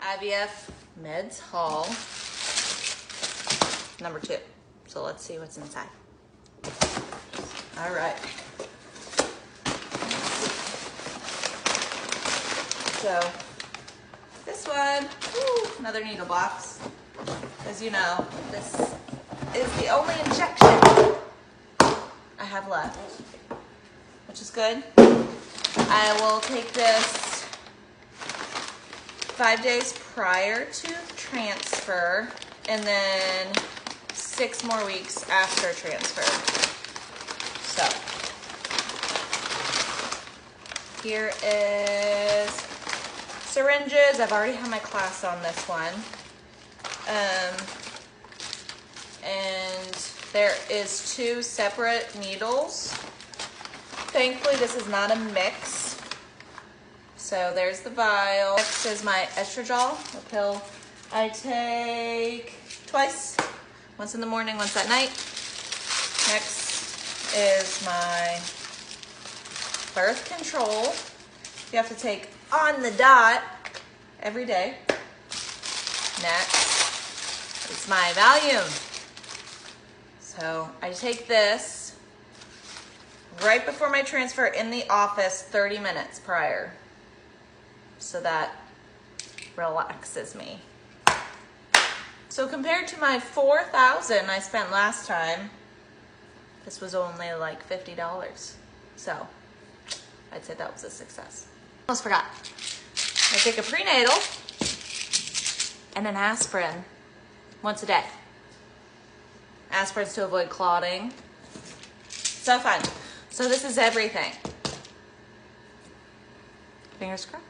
IVF Meds haul number 2. So let's see what's inside. All right. So this one, another needle box. As you know, this is the only injection I have left, which is good. I will take this 5 days prior to transfer and then 6 more weeks after transfer. So here is syringes. I've already had my class on this one. And there is 2 separate needles. Thankfully, this is not a mix. So there's the vial. Next is my estradiol, a pill I take twice, once in the morning, once at night. Next is my birth control. You have to take on the dot every day. Next is my Valium. So I take this right before my transfer in the office 30 minutes prior. So that relaxes me. So compared to my $4,000 I spent last time, this was only like $50. So I'd say that was a success. Almost forgot. I take a prenatal and an aspirin once a day. Aspirins to avoid clotting. So fun. So this is everything. Fingers crossed.